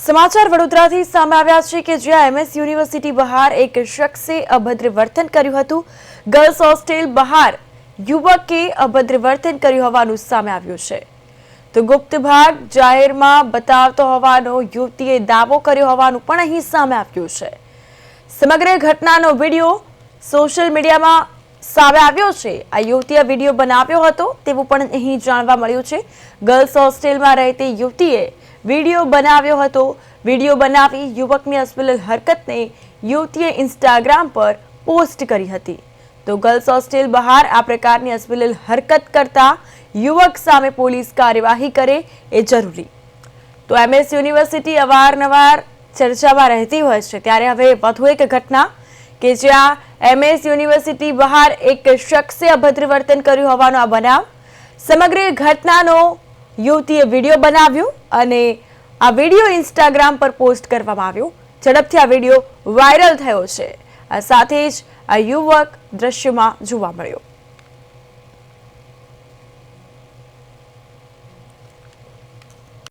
સમાચાર વડોદરાથી સામે આવ્યા છે કે જ્યાં એમએસ યુનિવર્સિટી બહાર એક શખ્સે અભદ્ર વર્તન કર્યું હતું। ગર્લ્સ હોસ્ટેલ બહાર યુવકે અભદ્ર વર્તન કર્યું હોવાનું સામે આવ્યું છે। તો ગુપ્ત ભાગ જાહેરમાં બતાવતો હોવાનો યુવતીએ દાવો કર્યો હોવાનું પણ અહીં સામે આવ્યું છે। સમગ્ર ઘટનાનો વિડીયો સોશિયલ મીડિયામાં સામે આવ્યો છે। આ યુવતીએ વિડીયો બનાવ્યો હતો તેવું પણ અહીં જાણવા મળ્યું છે। ગર્લ્સ હોસ્ટેલમાં રહેતી યુવતીએ वीडियो बनाव्यो हतो। वीडियो बनावी युवकनी अश्लील हरकतने युवतीए इंस्टाग्राम पर पोस्ट करी हती। तो गर्ल्स होस्टेल बहार आ प्रकारनी अश्लील हरकत करता युवक सामे पोलीस कार्यवाही करे ए जरूरी। तो एमएस यूनिवर्सिटी अवारनवार चर्चामां रहती होय छे, त्यारे हवे वधु एक घटना के ज्यां एमएस यूनिवर्सिटी बहार एक शख्से अभद्र वर्तन कर्युं होવાનો आ बनाव। समग्र घटनानो युवतीए वीडियो बनाव्यो અને આ વીડિયો ઇન્સ્ટાગ્રામ પર પોસ્ટ કરવામાં આવ્યો। ઝડપથી આ વીડિયો વાયરલ થયો છે। આ સાથે જ આ યુવક દ્રશ્યમાં જોવા મળ્યો।